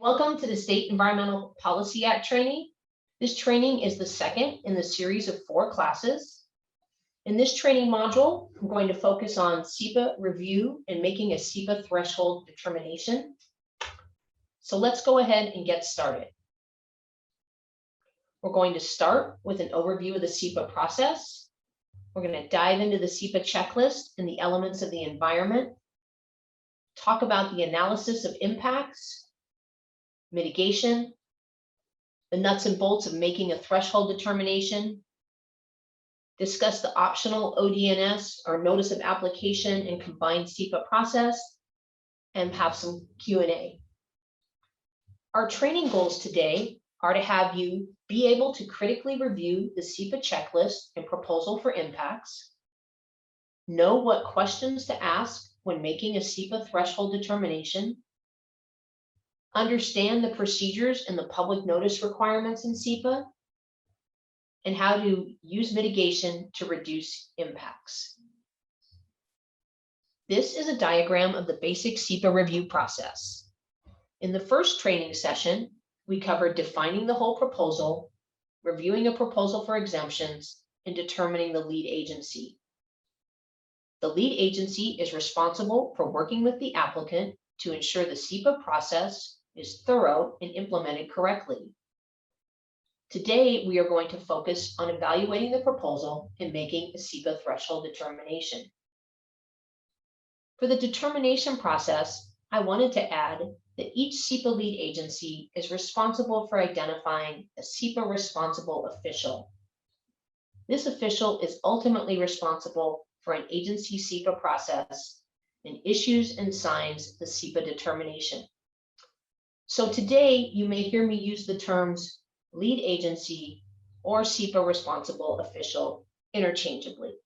Welcome to the State Environmental Policy Act training. This training is the second in the series of 4 classes. In this training module, I'm going to focus on SEPA review and making a SEPA threshold determination. So let's go ahead and get started. We're going to start with an overview of the SEPA process. We're going to dive into the SEPA checklist and the elements of the environment, talk about the analysis of impacts, mitigation, the nuts and bolts of making a threshold determination, discuss the optional ODNS or notice of application and combined SEPA process, and have some Q&A. Our training goals today are to have you be able to critically review the SEPA checklist and proposal for impacts, know what questions to ask when making a SEPA threshold determination, understand the procedures and the public notice requirements in SEPA, and how to use mitigation to reduce impacts. This is a diagram of the basic SEPA review process. In the first training session, we covered defining the whole proposal, reviewing a proposal for exemptions, and determining the lead agency. The lead agency is responsible for working with the applicant to ensure the SEPA process is thorough and implemented correctly. Today, we are going to focus on evaluating the proposal and making a SEPA threshold determination. For the determination process, I wanted to add that each SEPA lead agency is responsible for identifying a SEPA responsible official. This official is ultimately responsible for an agency SEPA process and issues and signs the SEPA determination. So today, you may hear me use the terms lead agency or SEPA responsible official interchangeably.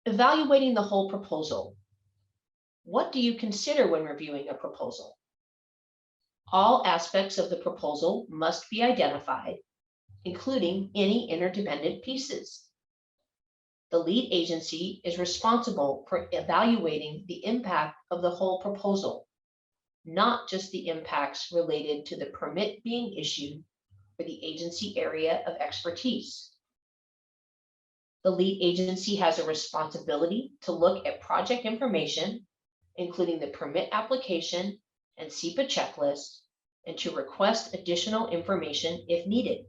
Evaluating the whole proposal. What do you consider when reviewing a proposal? All aspects of the proposal must be identified, including any interdependent pieces. The lead agency is responsible for evaluating the impact of the whole proposal, not just the impacts related to the permit being issued or the agency area of expertise. The lead agency has a responsibility to look at project information, including the permit application and SEPA checklist, and to request additional information if needed.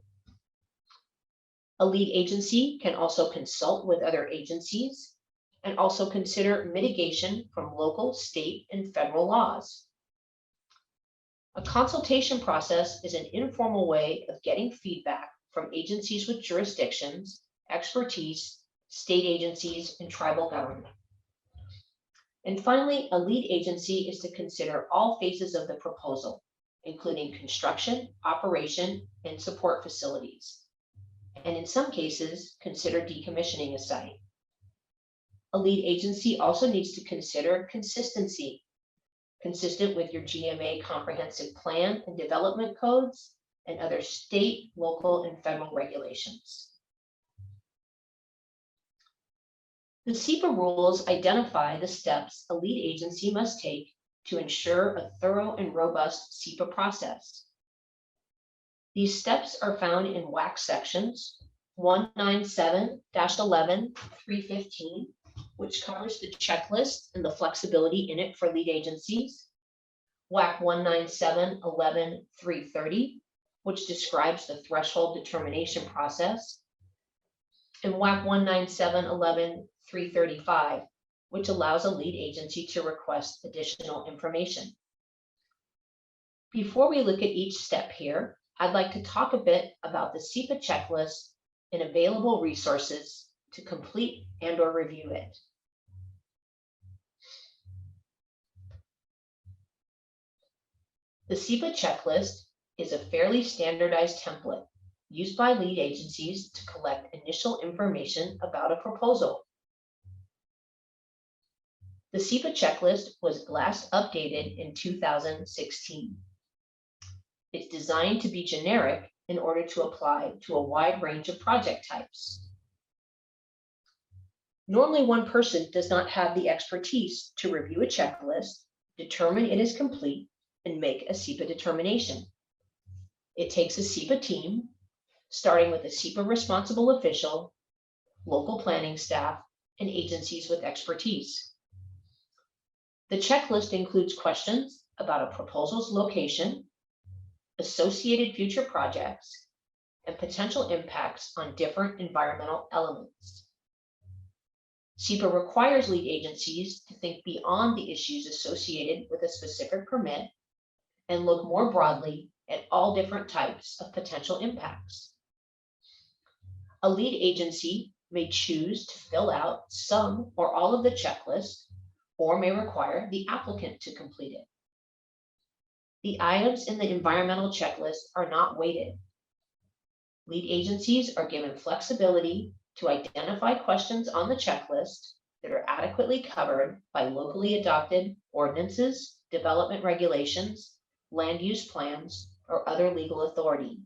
A lead agency can also consult with other agencies and also consider mitigation from local, state, and federal laws. A consultation process is an informal way of getting feedback from agencies with jurisdictions, expertise, state agencies, and tribal government. And finally, a lead agency is to consider all phases of the proposal, including construction, operation, and support facilities, and in some cases, consider decommissioning a site. A lead agency also needs to consider consistency, consistent with your GMA comprehensive plan and development codes and other state, local, and federal regulations. The SEPA rules identify the steps a lead agency must take to ensure a thorough and robust SEPA process. These steps are found in WAC sections 197-11-315, which covers the checklist and the flexibility in it for lead agencies, WAC 197-11-330, which describes the threshold determination process, and WAC 197-11-335, which allows a lead agency to request additional information. Before we look at each step here, I'd like to talk a bit about the SEPA checklist and available resources to complete and/or review it. The SEPA checklist is a fairly standardized template used by lead agencies to collect initial information about a proposal. The SEPA checklist was last updated in 2016. It's designed to be generic in order to apply to a wide range of project types. Normally, one person does not have the expertise to review a checklist, determine it is complete, and make a SEPA determination. It takes a SEPA team, starting with a SEPA responsible official, local planning staff, and agencies with expertise. The checklist includes questions about a proposal's location, associated future projects, and potential impacts on different environmental elements. SEPA requires lead agencies to think beyond the issues associated with a specific permit and look more broadly at all different types of potential impacts. A lead agency may choose to fill out some or all of the checklist, or may require the applicant to complete it. The items in the environmental checklist are not weighted. Lead agencies are given flexibility to identify questions on the checklist that are adequately covered by locally adopted ordinances, development regulations, land use plans, or other legal authority.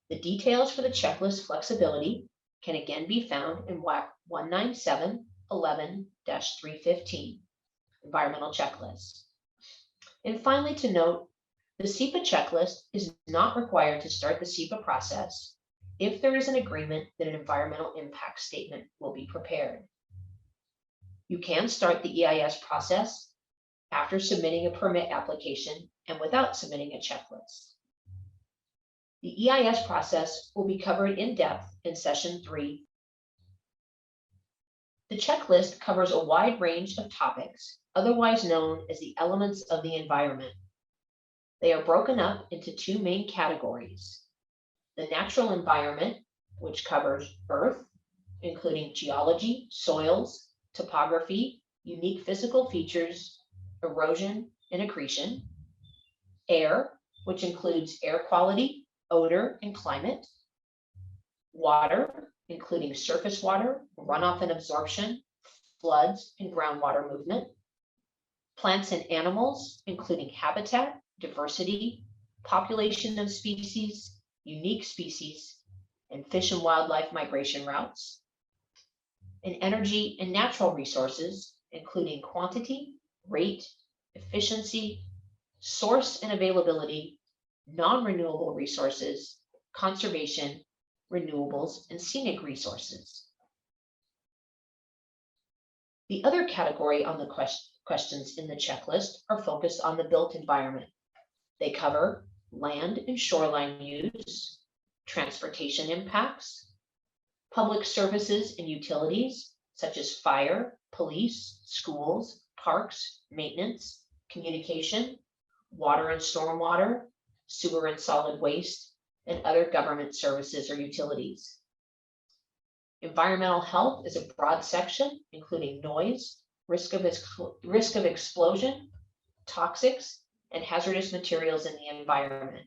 The details for the checklist flexibility can again be found in WAC 19711-315, Environmental Checklist. And finally, to note, the SEPA checklist is not required to start the SEPA process if there is an agreement that an environmental impact statement will be prepared. You can start the EIS process after submitting a permit application and without submitting a checklist. The EIS process will be covered in depth in session 3. The checklist covers a wide range of topics, otherwise known as the elements of the environment. They are broken up into 2 main categories: the natural environment, which covers Earth, including geology, soils, topography, unique physical features, erosion, and accretion; air, which includes air quality, odor, and climate; water, including surface water, runoff and absorption, floods, and groundwater movement; plants and animals, including habitat, diversity, population of species, unique species, and fish and wildlife migration routes; and energy and natural resources, including quantity, rate, efficiency, source and availability, non-renewable resources, conservation, renewables, and scenic resources. The other category on the questions in the checklist are focused on the built environment. They cover land and shoreline use, transportation impacts, public services and utilities, such as fire, police, schools, parks, maintenance, communication, water and stormwater, sewer and solid waste, and other government services or utilities. Environmental health is a broad section, including noise, risk of explosion, toxics, and hazardous materials in the environment.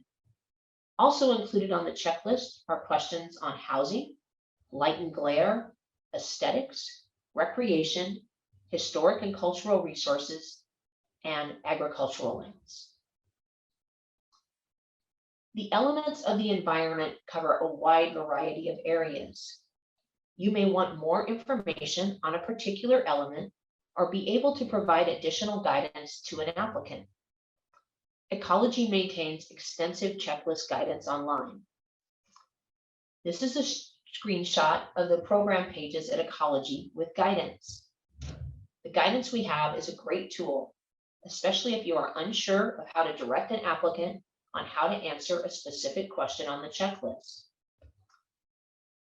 Also included on the checklist are questions on housing, light and glare, aesthetics, recreation, historic and cultural resources, and agricultural lands. The elements of the environment cover a wide variety of areas. You may want more information on a particular element or be able to provide additional guidance to an applicant. Ecology maintains extensive checklist guidance online. This is a screenshot of the program pages at Ecology with guidance. The guidance we have is a great tool, especially if you are unsure of how to direct an applicant on how to answer a specific question on the checklist.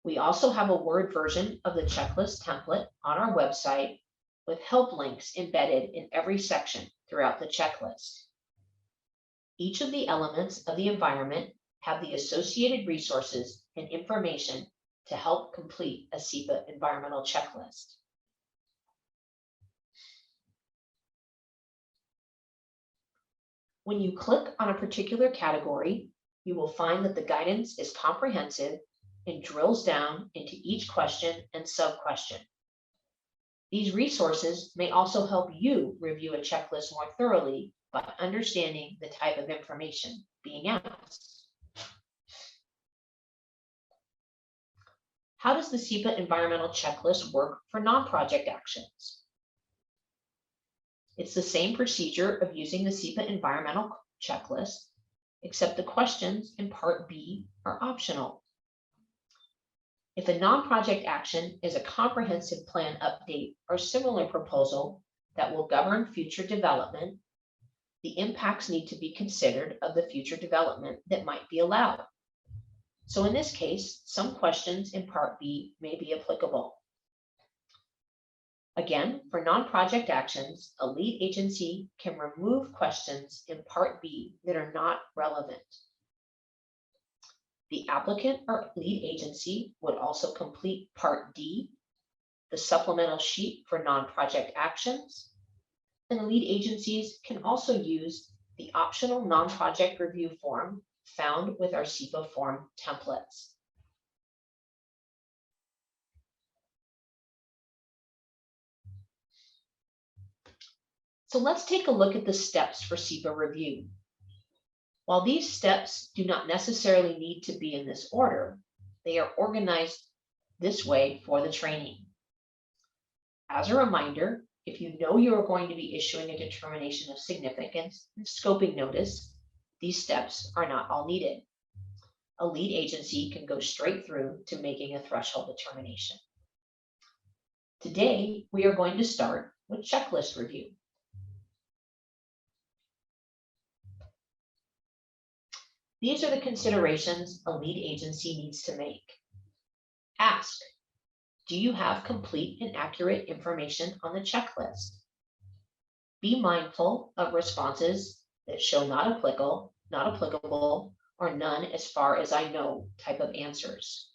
We also have a Word version of the checklist template on our website with help links embedded in every section throughout the checklist. Each of the elements of the environment have the associated resources and information to help complete a SEPA environmental checklist. When you click on a particular category, you will find that the guidance is comprehensive and drills down into each question and sub-question. These resources may also help you review a checklist more thoroughly by understanding the type of information being asked. How does the SEPA environmental checklist work for non-project actions? It's the same procedure of using the SEPA environmental checklist, except the questions in Part B are optional. If a non-project action is a comprehensive plan update or similar proposal that will govern future development, the impacts need to be considered of the future development that might be allowed. So in this case, some questions in Part B may be applicable. Again, for non-project actions, a lead agency can remove questions in Part B that are not relevant. The applicant or lead agency would also complete Part D, the supplemental sheet for non-project actions, and the lead agencies can also use the optional non-project review form found with our SEPA form templates. So let's take a look at the steps for SEPA review. While these steps do not necessarily need to be in this order, they are organized this way for the training. As a reminder, if you know you are going to be issuing a determination of significance and scoping notice, these steps are not all needed. A lead agency can go straight through to making a threshold determination. Today, we are going to start with checklist review. These are the considerations a lead agency needs to make. Ask, do you have complete and accurate information on the checklist? Be mindful of responses that show not applicable, or none as far as I know type of answers.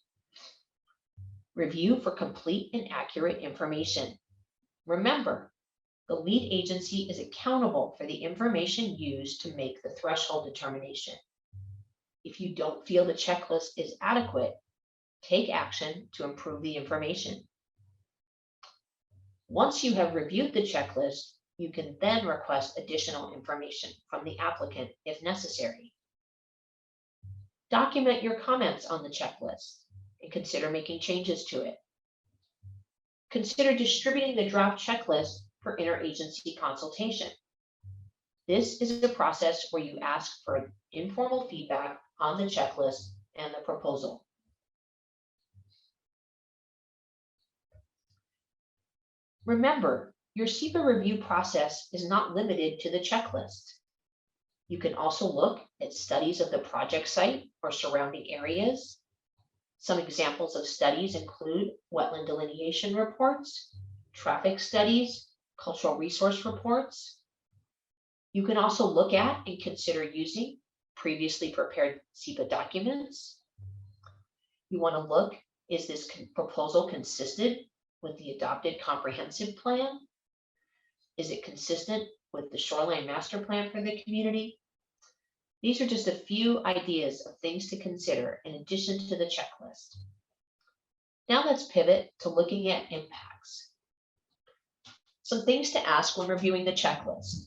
Review for complete and accurate information. Remember, the lead agency is accountable for the information used to make the threshold determination. If you don't feel the checklist is adequate, take action to improve the information. Once you have reviewed the checklist, you can then request additional information from the applicant if necessary. Document your comments on the checklist and consider making changes to it. Consider distributing the draft checklist for interagency consultation. This is a process where you ask for informal feedback on the checklist and the proposal. Remember, your SEPA review process is not limited to the checklist. You can also look at studies of the project site or surrounding areas. Some examples of studies include wetland delineation reports, traffic studies, cultural resource reports. You can also look at and consider using previously prepared SEPA documents. You want to look, is this proposal consistent with the adopted comprehensive plan? Is it consistent with the shoreline master plan for the community? These are just a few ideas of things to consider in addition to the checklist. Now let's pivot to looking at impacts. Some things to ask when reviewing the checklist.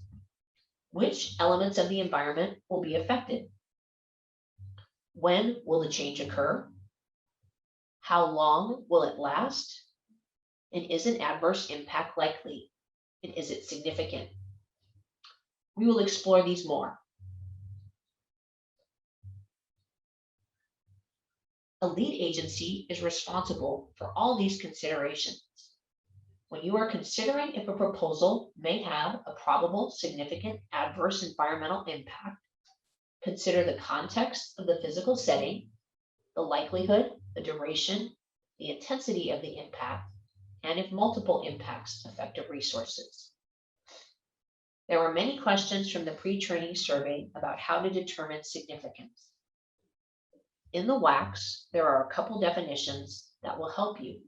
Which elements of the environment will be affected? When will the change occur? How long will it last? And is an adverse impact likely? And is it significant? We will explore these more. A lead agency is responsible for all these considerations. When you are considering if a proposal may have a probable significant adverse environmental impact, consider the context of the physical setting, the likelihood, the duration, the intensity of the impact, and if multiple impacts affect resources. There were many questions from the pre-training survey about how to determine significance. In the WACs, there are a couple definitions that will help you.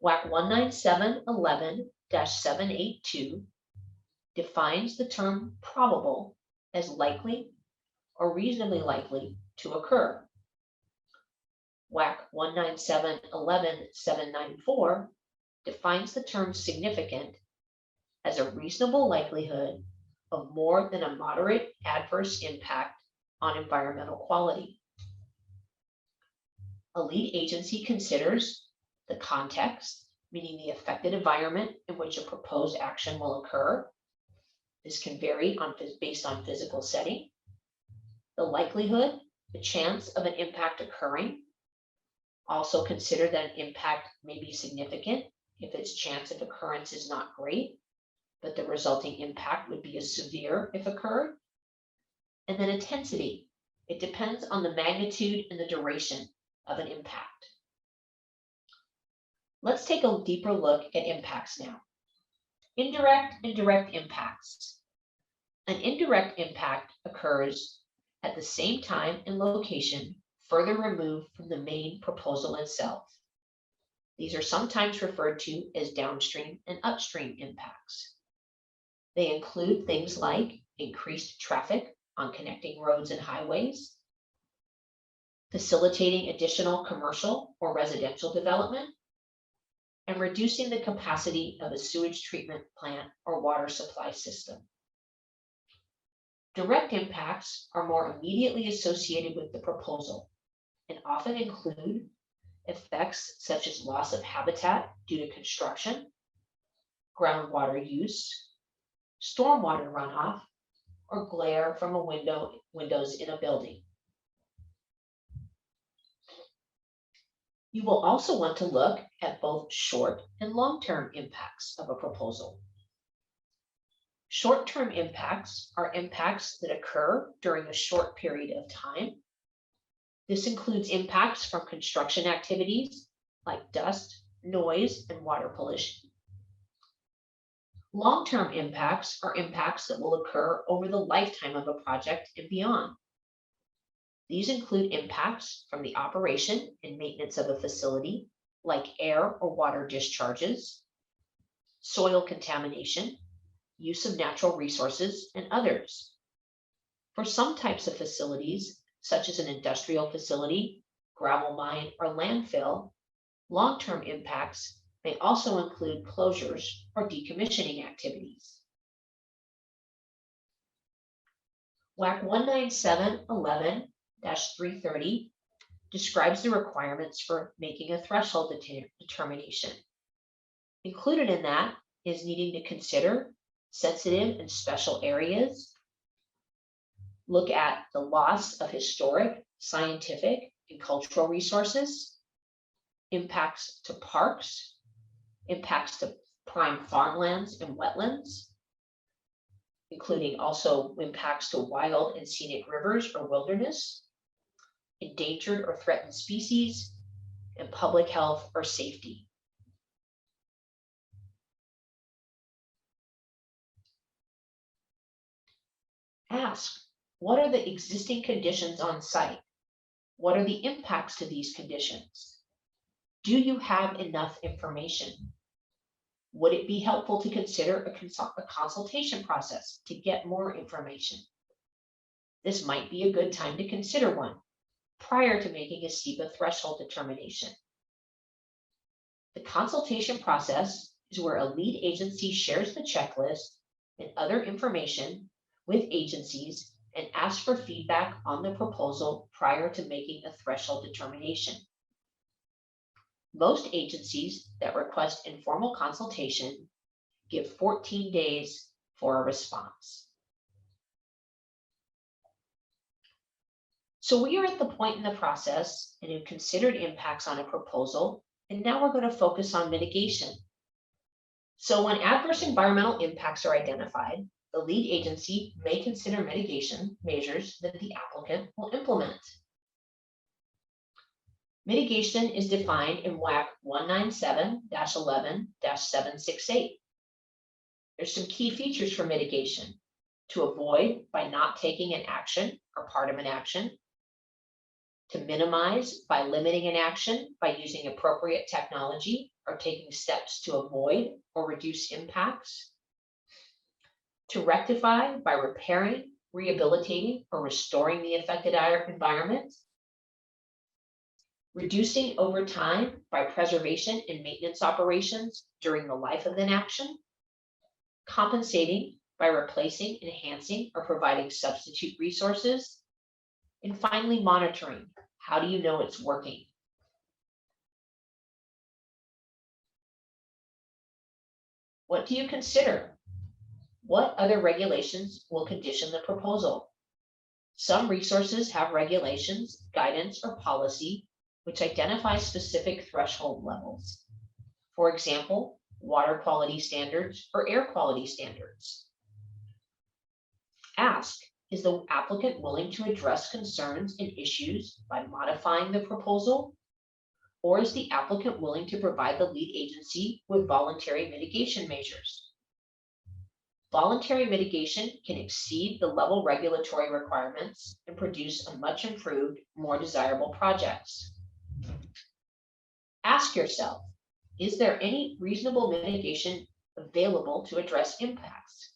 WAC 19711-782 defines the term probable as likely or reasonably likely to occur. WAC 19711-794 defines the term significant as a reasonable likelihood of more than a moderate adverse impact on environmental quality. A lead agency considers the context, meaning the affected environment in which a proposed action will occur. This can vary based on physical setting, the likelihood, the chance of an impact occurring. Also consider that an impact may be significant if its chance of occurrence is not great, but the resulting impact would be as severe if occurred. And then intensity. It depends on the magnitude and the duration of an impact. Let's take a deeper look at impacts now. Indirect and direct impacts. An indirect impact occurs at the same time and location further removed from the main proposal itself. These are sometimes referred to as downstream and upstream impacts. They include things like increased traffic on connecting roads and highways, facilitating additional commercial or residential development, and reducing the capacity of a sewage treatment plant or water supply system. Direct impacts are more immediately associated with the proposal and often include effects such as loss of habitat due to construction, groundwater use, stormwater runoff, or glare from windows in a building. You will also want to look at both short and long-term impacts of a proposal. Short-term impacts are impacts that occur during a short period of time. This includes impacts from construction activities like dust, noise, and water pollution. Long-term impacts are impacts that will occur over the lifetime of a project and beyond. These include impacts from the operation and maintenance of a facility, like air or water discharges, soil contamination, use of natural resources, and others. For some types of facilities, such as an industrial facility, gravel mine, or landfill, long-term impacts may also include closures or decommissioning activities. WAC 19711-330 describes the requirements for making a threshold determination. Included in that is needing to consider sensitive and special areas, look at the loss of historic, scientific, and cultural resources, impacts to parks, impacts to prime farmlands and wetlands, including also impacts to wild and scenic rivers or wilderness, endangered or threatened species, and public health or safety. Ask, what are the existing conditions on site? What are the impacts to these conditions? Do you have enough information? Would it be helpful to consider a consultation process to get more information? This might be a good time to consider one prior to making a SEPA threshold determination. The consultation process is where a lead agency shares the checklist and other information with agencies and asks for feedback on the proposal prior to making a threshold determination. Most agencies that request informal consultation give 14 days for a response. So we are at the point in the process and have considered impacts on a proposal, and now we're going to focus on mitigation. So when adverse environmental impacts are identified, the lead agency may consider mitigation measures that the applicant will implement. Mitigation is defined in WAC 197-11-768. There's some key features for mitigation: to avoid by not taking an action or part of an action, to minimize by limiting an action by using appropriate technology or taking steps to avoid or reduce impacts, to rectify by repairing, rehabilitating, or restoring the affected environment, reducing over time by preservation and maintenance operations during the life of an action, compensating by replacing, enhancing, or providing substitute resources, and finally monitoring. How do you know it's working? What do you consider? What other regulations will condition the proposal? Some resources have regulations, guidance, or policy which identify specific threshold levels. For example, water quality standards or air quality standards. Ask, is the applicant willing to address concerns and issues by modifying the proposal? Or is the applicant willing to provide the lead agency with voluntary mitigation measures? Voluntary mitigation can exceed the level regulatory requirements and produce a much improved, more desirable projects. Ask yourself, is there any reasonable mitigation available to address impacts?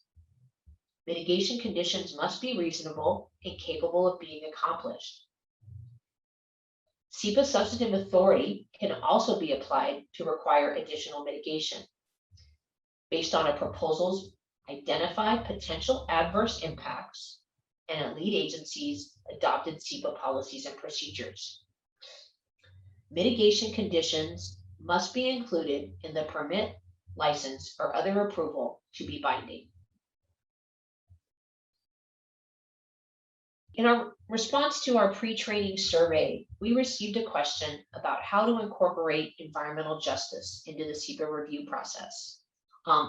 Mitigation conditions must be reasonable and capable of being accomplished. SEPA substantive authority can also be applied to require additional mitigation based on a proposal's identified potential adverse impacts and a lead agency's adopted SEPA policies and procedures. Mitigation conditions must be included in the permit, license, or other approval to be binding. In our response to our pre-training survey, we received a question about how to incorporate environmental justice into the SEPA review process.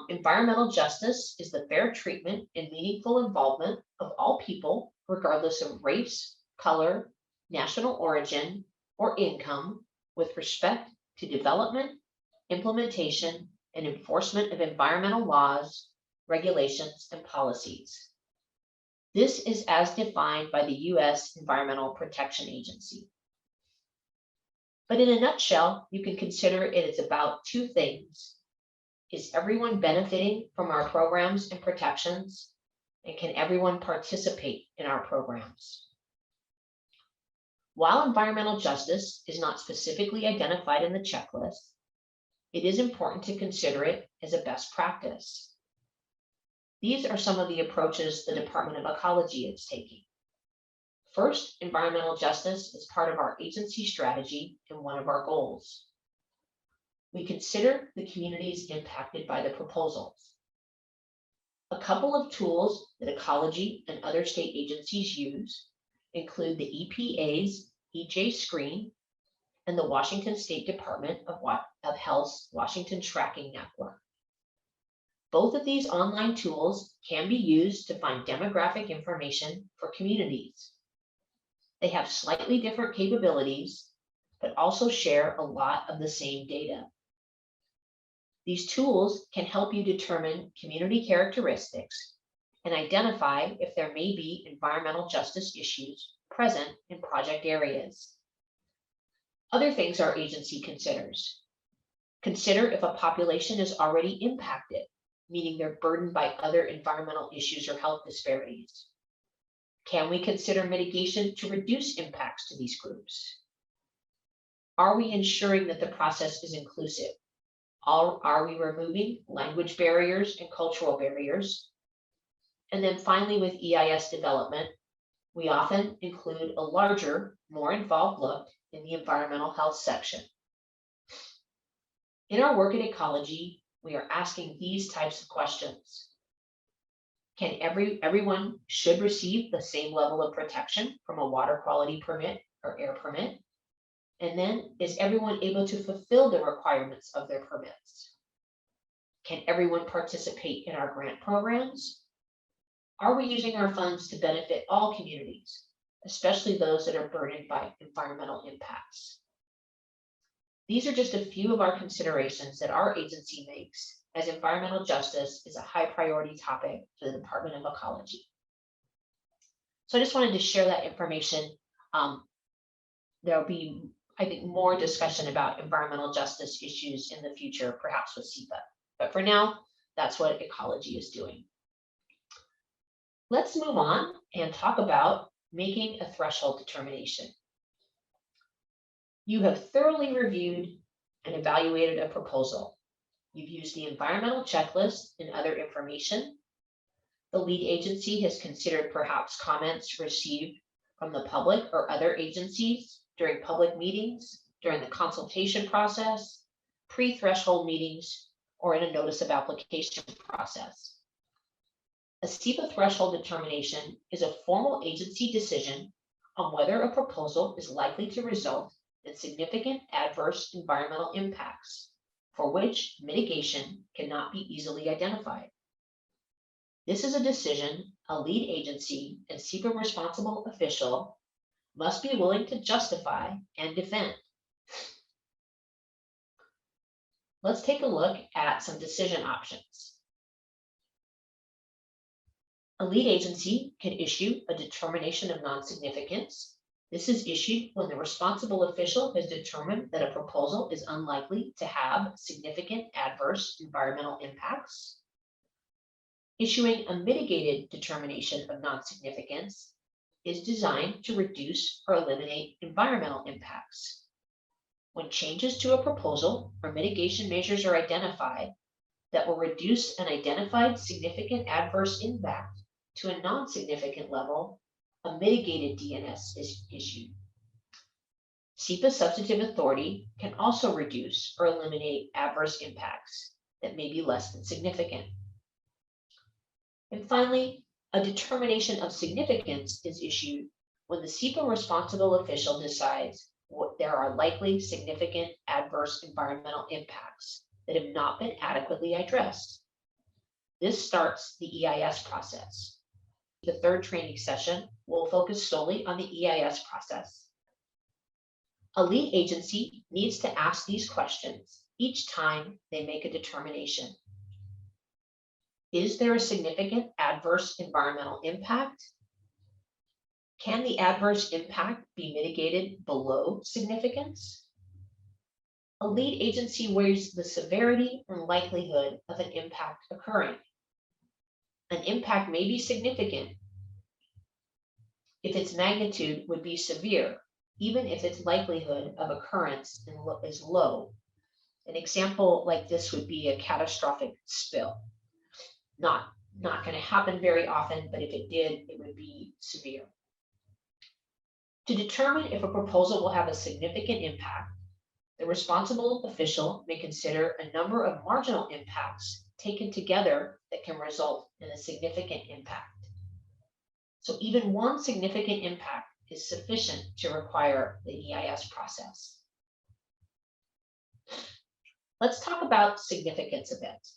Environmental justice is the fair treatment and meaningful involvement of all people, regardless of race, color, national origin, or income, with respect to development, implementation, and enforcement of environmental laws, regulations, and policies. This is as defined by the U.S. Environmental Protection Agency. But in a nutshell, you can consider it as about two things. Is everyone benefiting from our programs and protections? And can everyone participate in our programs? While environmental justice is not specifically identified in the checklist, it is important to consider it as a best practice. These are some of the approaches the Department of Ecology is taking. First, environmental justice is part of our agency strategy and one of our goals. We consider the communities impacted by the proposals. A couple of tools that ecology and other state agencies use include the EPA's EJ Screen and the Washington State Department of Health's Washington Tracking Network. Both of these online tools can be used to find demographic information for communities. They have slightly different capabilities, but also share a lot of the same data. These tools can help you determine community characteristics and identify if there may be environmental justice issues present in project areas. Other things our agency considers. Consider if a population is already impacted, meaning they're burdened by other environmental issues or health disparities. Can we consider mitigation to reduce impacts to these groups? Are we ensuring that the process is inclusive? Are we removing language barriers and cultural barriers? And then finally, with EIS development, we often include a larger, more involved look in the environmental health section. In our work at Ecology, we are asking these types of questions. Can everyone should receive the same level of protection from a water quality permit or air permit? And then, is everyone able to fulfill the requirements of their permits? Can everyone participate in our grant programs? Are we using our funds to benefit all communities, especially those that are burdened by environmental impacts? These are just a few of our considerations that our agency makes, as environmental justice is a high priority topic for the Department of Ecology. So I just wanted to share that information. There'll be, I think, more discussion about environmental justice issues in the future, perhaps with SEPA. But for now, that's what Ecology is doing. Let's move on and talk about making a threshold determination. You have thoroughly reviewed and evaluated a proposal. You've used the environmental checklist and other information. The lead agency has considered perhaps comments received from the public or other agencies during public meetings, during the consultation process, pre-threshold meetings, or in a notice of application process. A SEPA threshold determination is a formal agency decision on whether a proposal is likely to result in significant adverse environmental impacts for which mitigation cannot be easily identified. This is a decision a lead agency and SEPA responsible official must be willing to justify and defend. Let's take a look at some decision options. A lead agency can issue a determination of non-significance. This is issued when the responsible official has determined that a proposal is unlikely to have significant adverse environmental impacts. Issuing a mitigated determination of non-significance is designed to reduce or eliminate environmental impacts. When changes to a proposal or mitigation measures are identified that will reduce an identified significant adverse impact to a non-significant level, a mitigated DNS is issued. SEPA substantive authority can also reduce or eliminate adverse impacts that may be less than significant. And finally, a determination of significance is issued when the SEPA responsible official decides what there are likely significant adverse environmental impacts that have not been adequately addressed. This starts the EIS process. The third training session will focus solely on the EIS process. A lead agency needs to ask these questions each time they make a determination. Is there a significant adverse environmental impact? Can the adverse impact be mitigated below significance? A lead agency weighs the severity and likelihood of an impact occurring. An impact may be significant if its magnitude would be severe, even if its likelihood of occurrence is low. An example like this would be a catastrophic spill. Not going to happen very often, but if it did, it would be severe. To determine if a proposal will have a significant impact, the responsible official may consider a number of marginal impacts taken together that can result in a significant impact. So even one significant impact is sufficient to require the EIS process. Let's talk about significance a bit.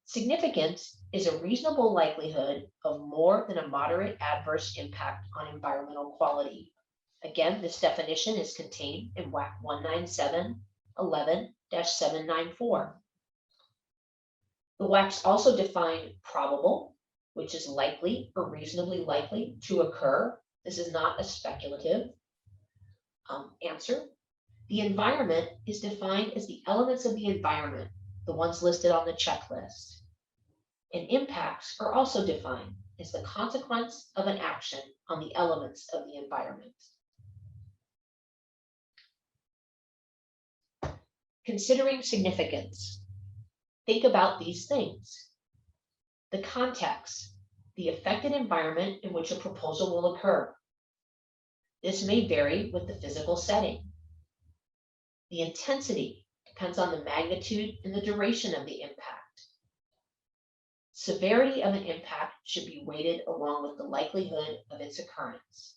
Significance is a reasonable likelihood of more than a moderate adverse impact on environmental quality. Again, this definition is contained in WAC 197.11-794. The WACs also define probable, which is likely or reasonably likely to occur. This is not a speculative answer. The environment is defined as the elements of the environment, the ones listed on the checklist. And impacts are also defined as the consequence of an action on the elements of the environment. Considering significance, think about these things. The context, the affected environment in which a proposal will occur. This may vary with the physical setting. The intensity depends on the magnitude and the duration of the impact. Severity of an impact should be weighted along with the likelihood of its occurrence.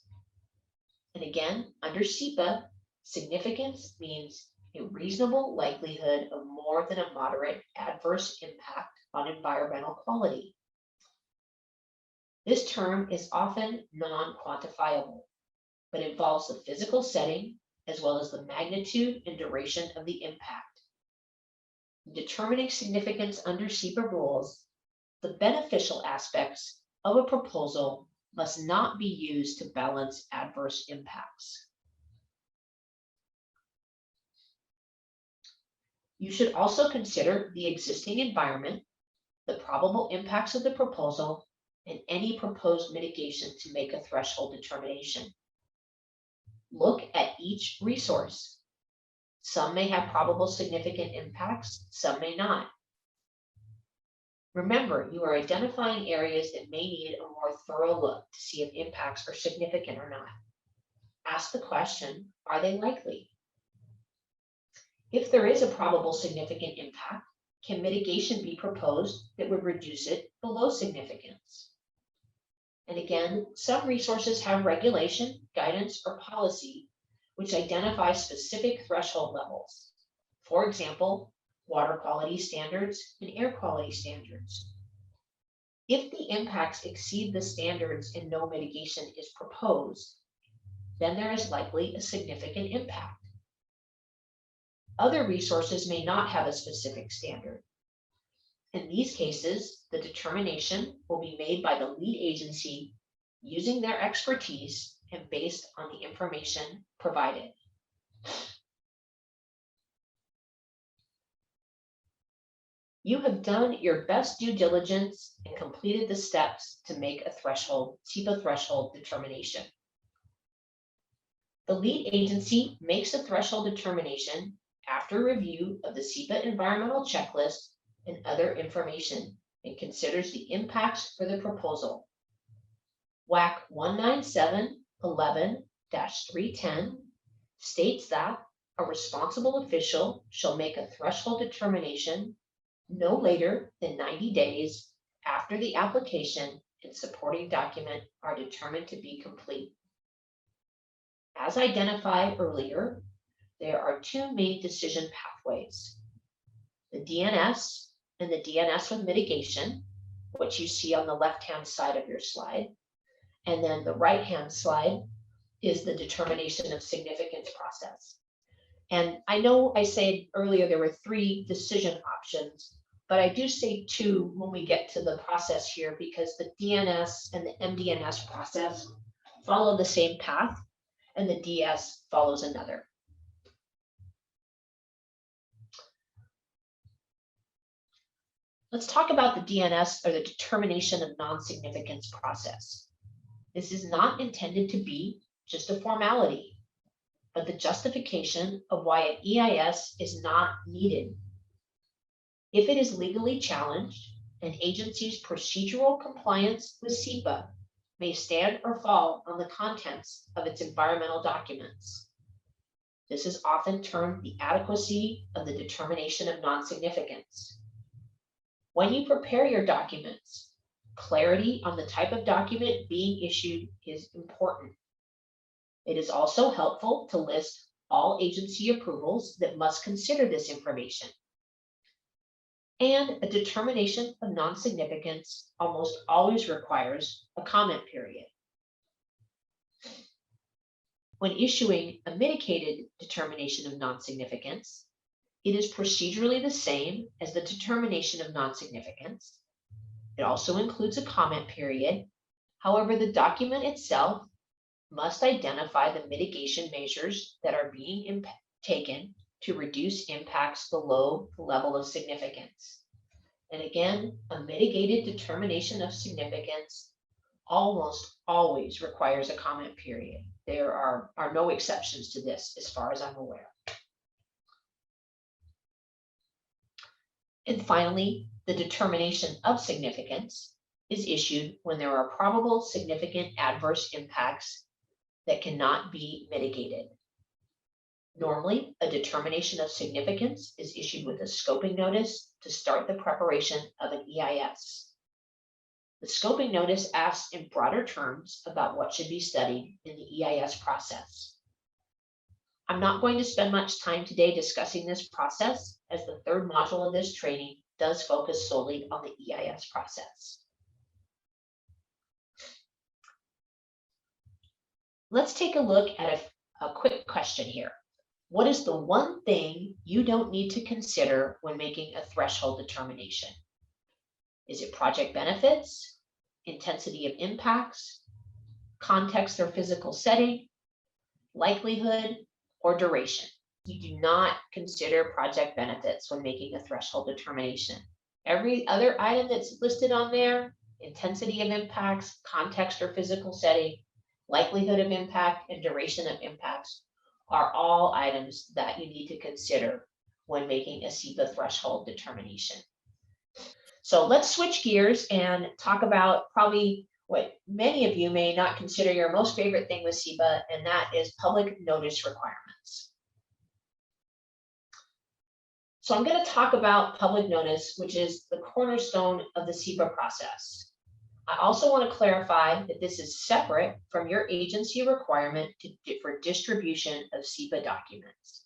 And again, under SEPA, significance means a reasonable likelihood of more than a moderate adverse impact on environmental quality. This term is often non-quantifiable, but involves the physical setting as well as the magnitude and duration of the impact. In determining significance under SEPA rules, the beneficial aspects of a proposal must not be used to balance adverse impacts. You should also consider the existing environment, the probable impacts of the proposal, and any proposed mitigation to make a threshold determination. Look at each resource. Some may have probable significant impacts, some may not. Remember, you are identifying areas that may need a more thorough look to see if impacts are significant or not. ask the question, are they likely? If there is a probable significant impact, can mitigation be proposed that would reduce it below significance? And again, some resources have regulation, guidance, or policy which identify specific threshold levels. For example, water quality standards and air quality standards. If the impacts exceed the standards and no mitigation is proposed, then there is likely a significant impact. Other resources may not have a specific standard. In these cases, the determination will be made by the lead agency using their expertise and based on the information provided. You have done your best due diligence and completed the steps to make a SEPA threshold determination. The lead agency makes a threshold determination after review of the SEPA environmental checklist and other information and considers the impacts for the proposal. WAC 19711-310 states that a responsible official shall make a threshold determination no later than 90 days after the application and supporting document are determined to be complete. As identified earlier, there are two main decision pathways: the DNS and the DNS with mitigation, which you see on the left-hand side of your slide. And then the right-hand slide is the determination of significance process. And I know I said earlier there were three decision options, but I do say two when we get to the process here, because the DNS and the MDNS process follow the same path and the DS follows another. Let's talk about the DNS, or the determination of non-significance process. This is not intended to be just a formality, but the justification of why an EIS is not needed. If it is legally challenged, an agency's procedural compliance with SEPA may stand or fall on the contents of its environmental documents. This is often termed the adequacy of the determination of non-significance. When you prepare your documents, clarity on the type of document being issued is important. It is also helpful to list all agency approvals that must consider this information. And a determination of non-significance almost always requires a comment period. When issuing a mitigated determination of non-significance, it is procedurally the same as the determination of non-significance. It also includes a comment period. However, the document itself must identify the mitigation measures that are being taken to reduce impacts below the level of significance. And again, a mitigated determination of significance almost always requires a comment period. There are no exceptions to this as far as I'm aware. And finally, the determination of significance is issued when there are probable significant adverse impacts that cannot be mitigated. Normally, a determination of significance is issued with a scoping notice to start the preparation of an EIS. The scoping notice asks in broader terms about what should be studied in the EIS process. I'm not going to spend much time today discussing this process, as the third module of this training does focus solely on the EIS process. Let's take a look at a quick question here. What is the one thing you don't need to consider when making a threshold determination? Is it project benefits, intensity of impacts, context or physical setting, likelihood, or duration? You do not consider project benefits when making a threshold determination. Every other item that's listed on there, intensity of impacts, context or physical setting, likelihood of impact, and duration of impacts, are all items that you need to consider when making a SEPA threshold determination. So let's switch gears and talk about probably what many of you may not consider your most favorite thing with SEPA, and that is public notice requirements. So I'm going to talk about public notice, which is the cornerstone of the SEPA process. I also want to clarify that this is separate from your agency requirement for distribution of SEPA documents.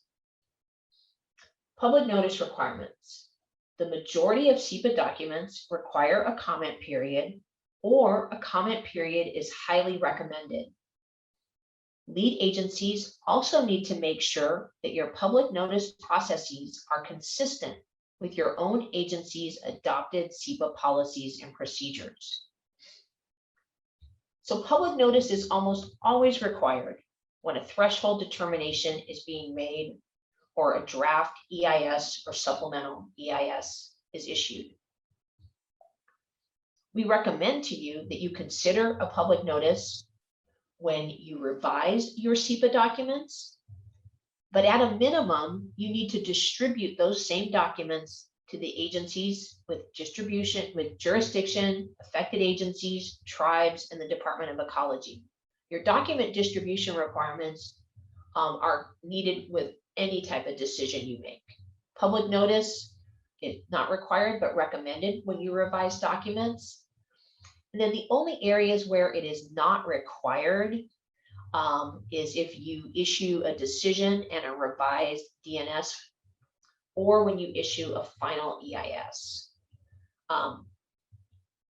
Public notice requirements. The majority of SEPA documents require a comment period, or a comment period is highly recommended. Lead agencies also need to make sure that your public notice processes are consistent with your own agency's adopted SEPA policies and procedures. So public notice is almost always required when a threshold determination is being made or a draft EIS or supplemental EIS is issued. We recommend to you that you consider a public notice when you revise your SEPA documents, but at a minimum, you need to distribute those same documents to the agencies with jurisdiction, affected agencies, tribes, and the Department of Ecology. Your document distribution requirements are needed with any type of decision you make. Public notice is not required, but recommended when you revise documents. And then the only areas where it is not required is if you issue a decision and a revised DNS, or when you issue a final EIS.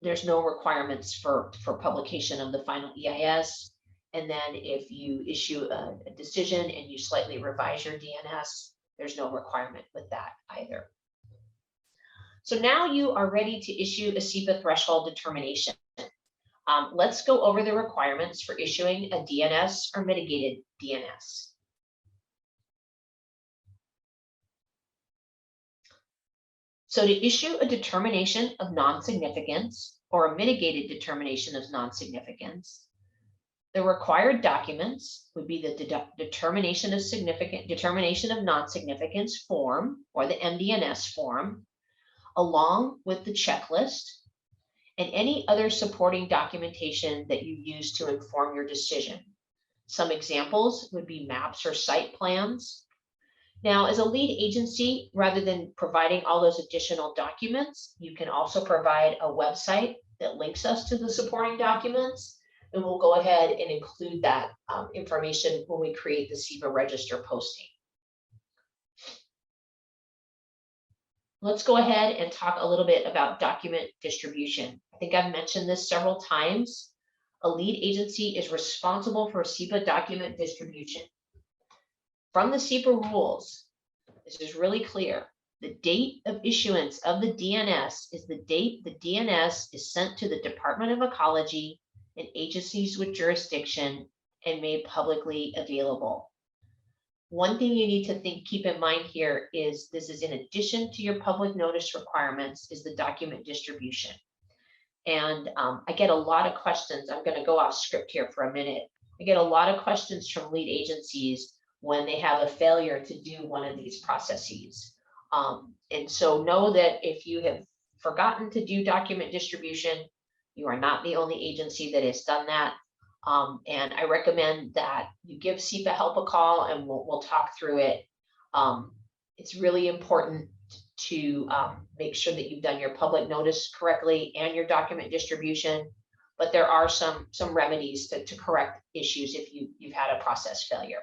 There's no requirements for publication of the final EIS. And then if you issue a decision and you slightly revise your DNS, there's no requirement with that either. So now you are ready to issue a SEPA threshold determination. Let's go over the requirements for issuing a DNS or mitigated DNS. So to issue a determination of non-significance or a mitigated determination of non-significance, the required documents would be the determination of non-significance form, or the MDNS form, along with the checklist and any other supporting documentation that you use to inform your decision. Some examples would be maps or site plans. Now, as a lead agency, rather than providing all those additional documents, you can also provide a website that links us to the supporting documents, and we'll go ahead and include that information when we create the SEPA register posting. Let's go ahead and talk a little bit about document distribution. I think I've mentioned this several times. A lead agency is responsible for SEPA document distribution. From the SEPA rules, this is really clear. The date of issuance of the DNS is the date the DNS is sent to the Department of Ecology and agencies with jurisdiction and made publicly available. One thing you need to keep in mind here is this is in addition to your public notice requirements is the document distribution. And I get a lot of questions. I'm going to go off script here for a minute. I get a lot of questions from lead agencies when they have a failure to do one of these processes. And so know that if you have forgotten to do document distribution, you are not the only agency that has done that. And I recommend that you give SEPA Help a call and we'll talk through it. It's really important to make sure that you've done your public notice correctly and your document distribution, but there are some remedies to correct issues if you've had a process failure.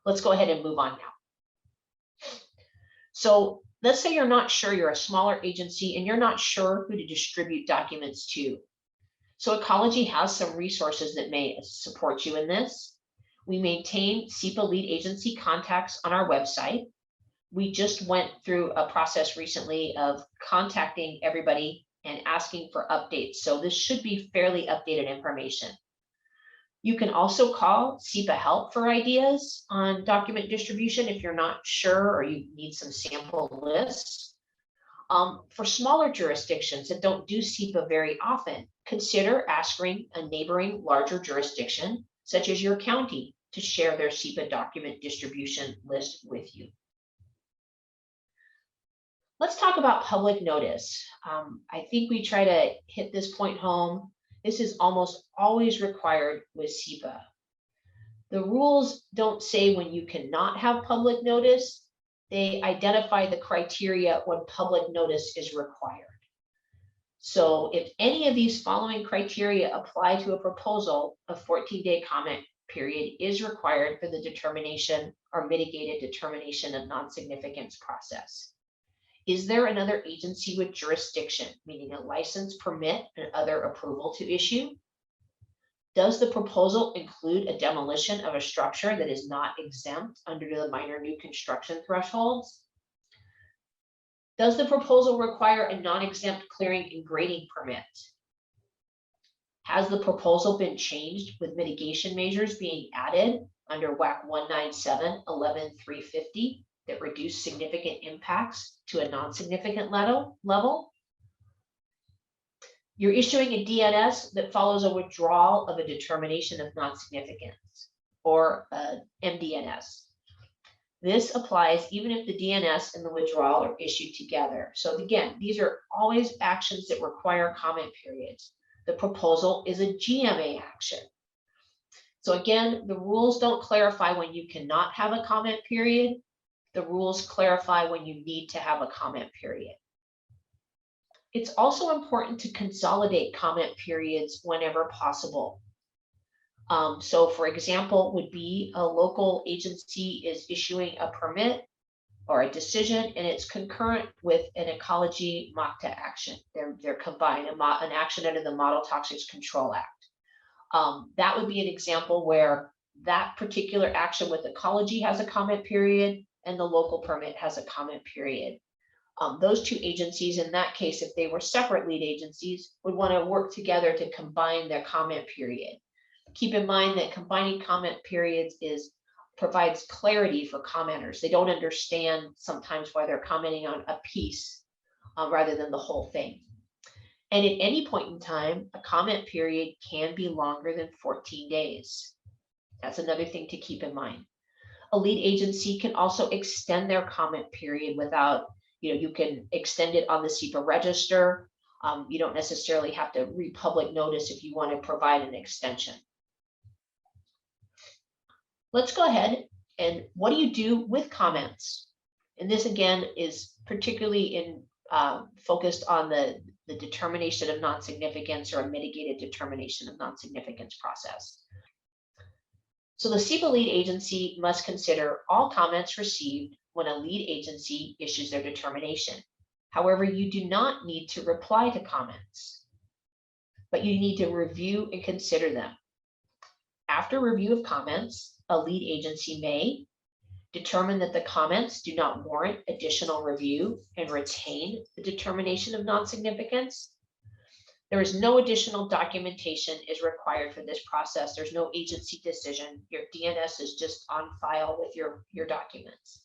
Let's go ahead and move on now. So let's say you're not sure, you're a smaller agency and you're not sure who to distribute documents to. So Ecology has some resources that may support you in this. We maintain SEPA lead agency contacts on our website. We just went through a process recently of contacting everybody and asking for updates. So this should be fairly updated information. You can also call SEPA Help for ideas on document distribution if you're not sure or you need some sample lists. For smaller jurisdictions that don't do SEPA very often, consider asking a neighboring larger jurisdiction, such as your county, to share their SEPA document distribution list with you. Let's talk about public notice. I think we try to hit this point home. This is almost always required with SEPA. The rules don't say when you cannot have public notice. They identify the criteria when public notice is required. So if any of these following criteria apply to a proposal, a 14-day comment period is required for the determination or mitigated determination of non-significance process. Is there another agency with jurisdiction, meaning a license, permit, and other approval to issue? Does the proposal include a demolition of a structure that is not exempt under the minor new construction thresholds? Does the proposal require a non-exempt clearing and grading permit? Has the proposal been changed with mitigation measures being added under WAC 197-11-350 that reduce significant impacts to a non-significant level? You're issuing a DNS that follows a withdrawal of a determination of non-significance, or a MDNS. This applies even if the DNS and the withdrawal are issued together. So again, these are always actions that require comment periods. The proposal is a GMA action. So again, the rules don't clarify when you cannot have a comment period. The rules clarify when you need to have a comment period. It's also important to consolidate comment periods whenever possible. So for example, would be a local agency is issuing a permit or a decision and it's concurrent with an ecology MACTA action. They're combined, an action under the Model Toxics Control Act. That would be an example where that particular action with ecology has a comment period and the local permit has a comment period. Those two agencies, in that case, if they were separate lead agencies, would want to work together to combine their comment period. Keep in mind that combining comment periods provides clarity for commenters. They don't understand sometimes why they're commenting on a piece rather than the whole thing. And at any point in time, a comment period can be longer than 14 days. That's another thing to keep in mind. A lead agency can also extend their comment period without, you can extend it on the SEPA register. You don't necessarily have to republic notice if you want to provide an extension. Let's go ahead and what do you do with comments? And this again is particularly focused on the determination of non-significance or a mitigated determination of non-significance process. So the SEPA lead agency must consider all comments received when a lead agency issues their determination. However, you do not need to reply to comments, but you need to review and consider them. After review of comments, a lead agency may determine that the comments do not warrant additional review and retain the determination of non-significance. There is no additional documentation is required for this process. There's no agency decision. Your DNS is just on file with your documents.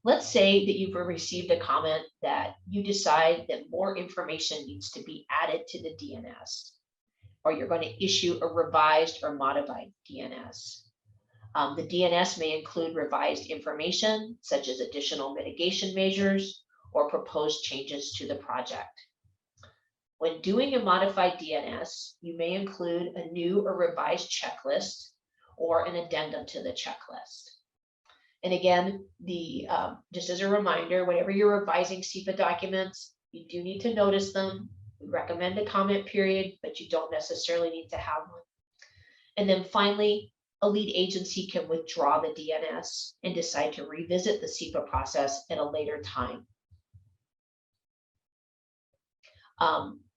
Let's say that you've received a comment that you decide that more information needs to be added to the DNS, or you're going to issue a revised or modified DNS. The DNS may include revised information, such as additional mitigation measures or proposed changes to the project. When doing a modified DNS, you may include a new or revised checklist or an addendum to the checklist. And again, just as a reminder, whenever you're revising SEPA documents, you do need to notice them. We recommend a comment period, but you don't necessarily need to have one. And then finally, a lead agency can withdraw the DNS and decide to revisit the SEPA process at a later time.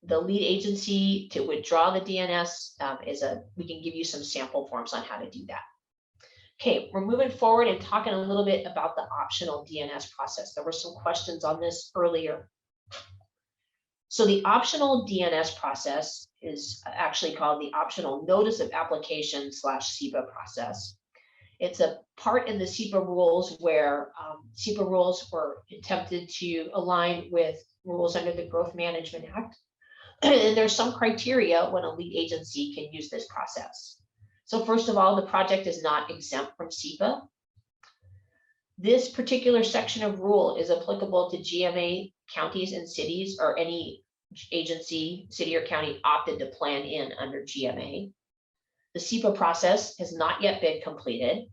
The lead agency to withdraw the DNS we can give you some sample forms on how to do that. Okay, we're moving forward and talking a little bit about the optional DNS process. There were some questions on this earlier. So the optional DNS process is actually called the optional notice of application / SEPA process. It's a part in the SEPA rules where SEPA rules were attempted to align with rules under the Growth Management Act. And there's some criteria when a lead agency can use this process. So first of all, the project is not exempt from SEPA. This particular section of rule is applicable to GMA counties and cities or any agency, city or county opted to plan in under GMA. The SEPA process has not yet been completed,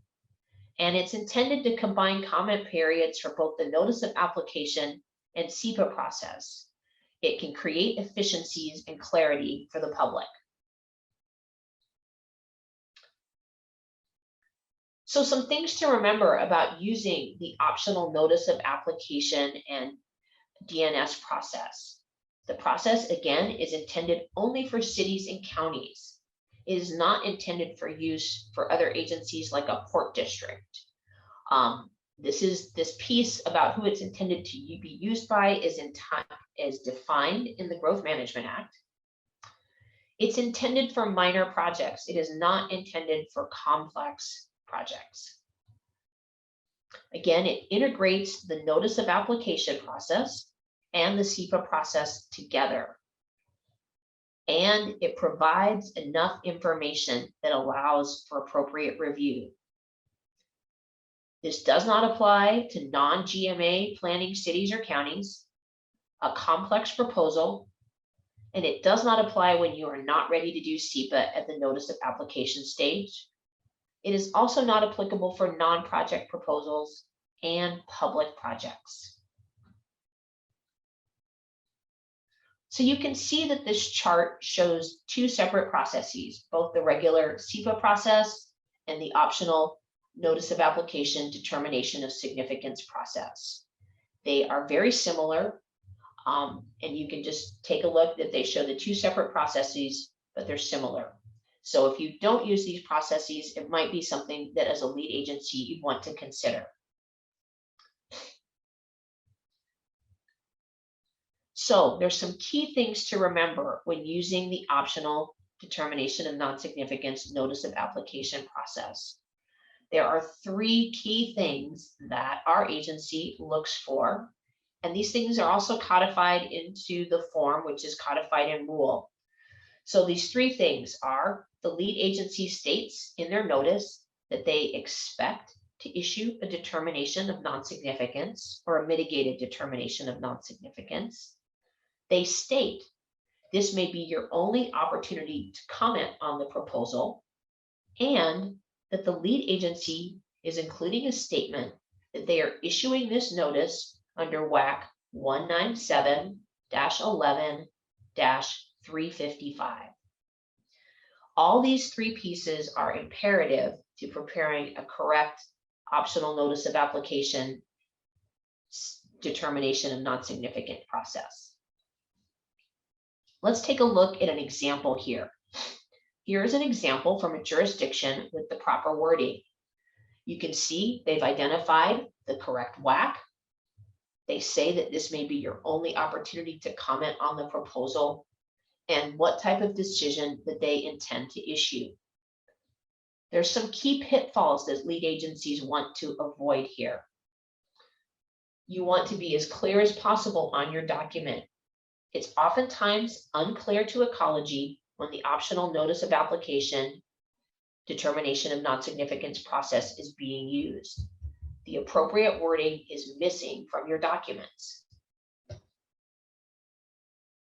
and it's intended to combine comment periods for both the notice of application and SEPA process. It can create efficiencies and clarity for the public. So some things to remember about using the optional notice of application and DNS process. The process, again, is intended only for cities and counties. It is not intended for use for other agencies like a port district. This piece about who it's intended to be used by is defined in the Growth Management Act. It's intended for minor projects. It is not intended for complex projects. Again, it integrates the notice of application process and the SEPA process together. And it provides enough information that allows for appropriate review. This does not apply to non-GMA planning cities or counties, a complex proposal, and it does not apply when you are not ready to do SEPA at the notice of application stage. It is also not applicable for non-project proposals and public projects. So you can see that this chart shows two separate processes, both the regular SEPA process and the optional notice of application determination of significance process. They are very similar, and you can just take a look that they show the two separate processes, but they're similar. So if you don't use these processes, it might be something that as a lead agency you'd want to consider. So there's some key things to remember when using the optional determination of non-significance notice of application process. There are three key things that our agency looks for, and these things are also codified into the form, which is codified in rule. So these three things are: the lead agency states in their notice that they expect to issue a determination of non-significance or a mitigated determination of non-significance. They state this may be your only opportunity to comment on the proposal, and that the lead agency is including a statement that they are issuing this notice under WAC 197-11-355. All these three pieces are imperative to preparing a correct optional notice of application determination of non-significant process. Let's take a look at an example here. Here's an example from a jurisdiction with the proper wording. You can see they've identified the correct WAC. They say that this may be your only opportunity to comment on the proposal and what type of decision that they intend to issue. There's some key pitfalls that lead agencies want to avoid here. You want to be as clear as possible on your document. It's oftentimes unclear to ecology when the optional notice of application determination of non-significance process is being used. The appropriate wording is missing from your documents.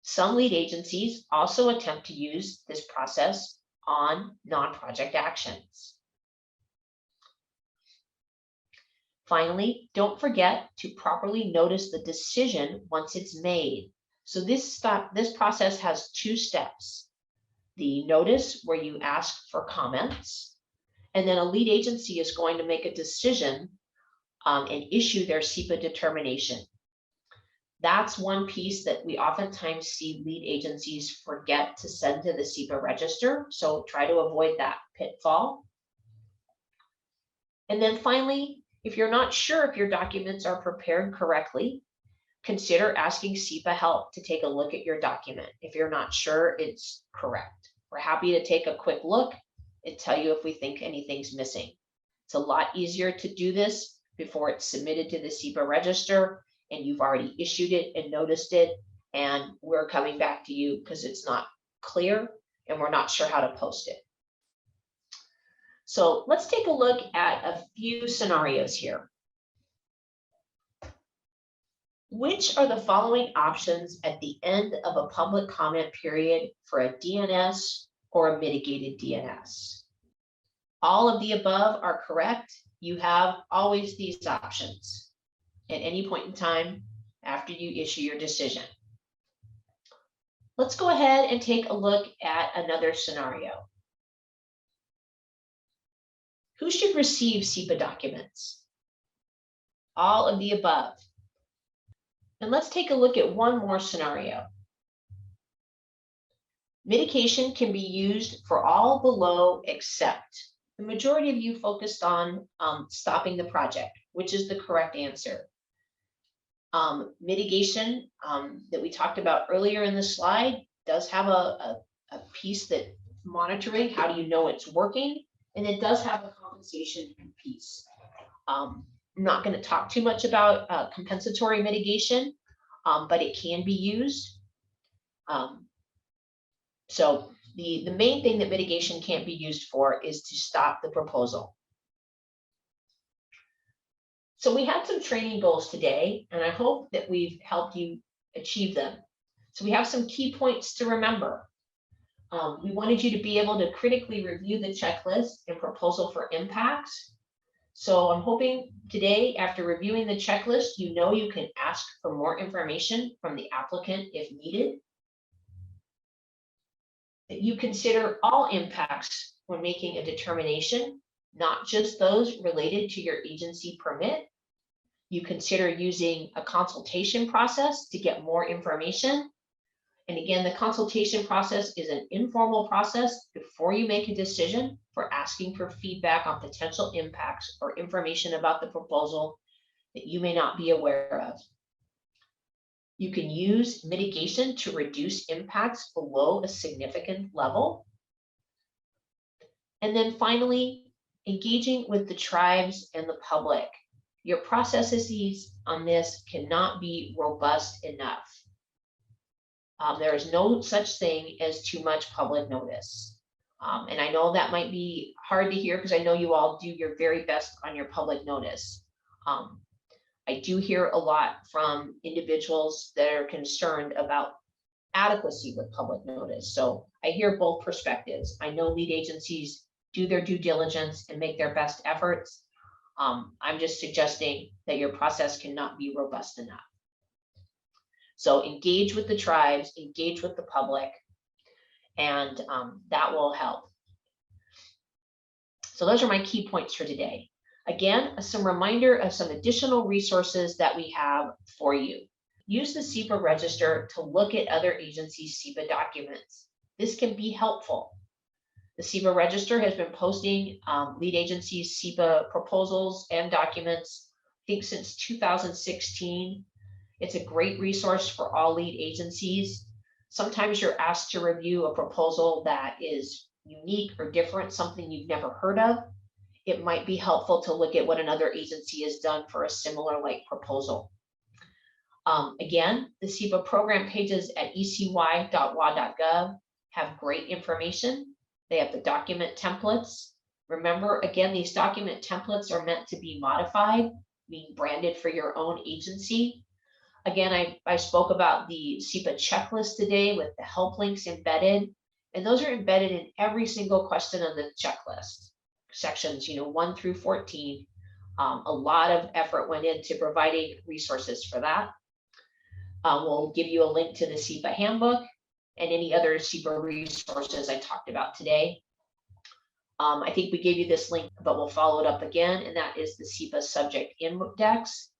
Some lead agencies also attempt to use this process on non-project actions. Finally, don't forget to properly notice the decision once it's made. So this process has two steps: the notice where you ask for comments, and then a lead agency is going to make a decision and issue their SEPA determination. That's one piece that we oftentimes see lead agencies forget to send to the SEPA register, so try to avoid that pitfall. And then finally, if you're not sure if your documents are prepared correctly, consider asking SEPA help to take a look at your document if you're not sure it's correct. We're happy to take a quick look and tell you if we think anything's missing. It's a lot easier to do this before it's submitted to the SEPA register and you've already issued it and noticed it, and we're coming back to you because it's not clear and we're not sure how to post it. So let's take a look at a few scenarios here. Which are the following options at the end of a public comment period for a DNS or a mitigated DNS? All of the above are correct. You have always these options at any point in time after you issue your decision. Let's go ahead and take a look at another scenario. Who should receive SEPA documents? All of the above. And let's take a look at one more scenario. Mitigation can be used for all below except. The majority of you focused on stopping the project, which is the correct answer. Mitigation that we talked about earlier in the slide does have a piece that monitoring, how do you know it's working? And it does have a compensation piece. I'm not going to talk too much about compensatory mitigation, but it can be used. So the main thing that mitigation can't be used for is to stop the proposal. So we had some training goals today, and I hope that we've helped you achieve them. So we have some key points to remember. We wanted you to be able to critically review the checklist and proposal for impacts. So I'm hoping today, after reviewing the checklist, you know you can ask for more information from the applicant if needed. That you consider all impacts when making a determination, not just those related to your agency permit. You consider using a consultation process to get more information. And again, the consultation process is an informal process before you make a decision for asking for feedback on potential impacts or information about the proposal that you may not be aware of. You can use mitigation to reduce impacts below a significant level. And then finally, engaging with the tribes and the public. Your processes on this cannot be robust enough. There is no such thing as too much public notice. And I know that might be hard to hear because I know you all do your very best on your public notice. I do hear a lot from individuals that are concerned about adequacy with public notice. So I hear both perspectives. I know lead agencies do their due diligence and make their best efforts. I'm just suggesting that your process cannot be robust enough. So engage with the tribes, engage with the public, and that will help. So those are my key points for today. Again, some reminder of some additional resources that we have for you. Use the SEPA register to look at other agencies' SEPA documents. This can be helpful. The SEPA register has been posting lead agencies' SEPA proposals and documents, I think since 2016. It's a great resource for all lead agencies. Sometimes you're asked to review a proposal that is unique or different, something you've never heard of. It might be helpful to look at what another agency has done for a similar like proposal. Again, the SEPA program pages at ecy.wa.gov have great information. They have the document templates. Remember, again, these document templates are meant to be modified, being branded for your own agency. Again, I spoke about the SEPA checklist today with the help links embedded, and those are embedded in every single question on the checklist, sections 1 through 14. A lot of effort went into providing resources for that. We'll give you a link to the SEPA handbook and any other SEPA resources I talked about today. I think we gave you this link, but we'll follow it up again, and that is the SEPA subject index.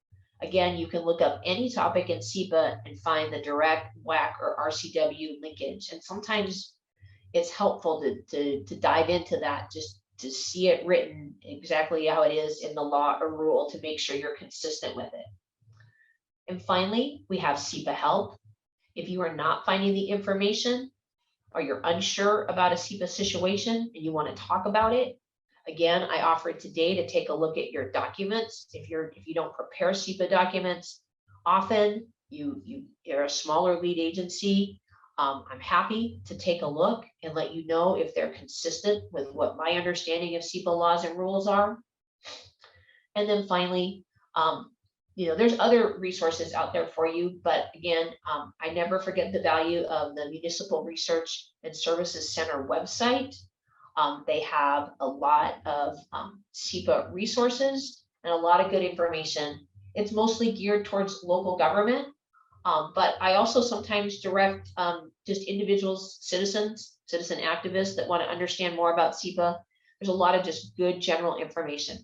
Again, you can look up any topic in SEPA and find the direct WAC or RCW linkage. And sometimes it's helpful to dive into that just to see it written exactly how it is in the law or rule to make sure you're consistent with it. And finally, we have SEPA help. If you are not finding the information or you're unsure about a SEPA situation and you want to talk about it, again, I offered today to take a look at your documents. If you don't prepare SEPA documents often, you're a smaller lead agency, I'm happy to take a look and let you know if they're consistent with what my understanding of SEPA laws and rules are. And then finally, there's other resources out there for you, but again, I never forget the value of the Municipal Research and Services Center website. They have a lot of SEPA resources and a lot of good information. It's mostly geared towards local government, but I also sometimes direct just individuals, citizen activists that want to understand more about SEPA. There's a lot of just good general information.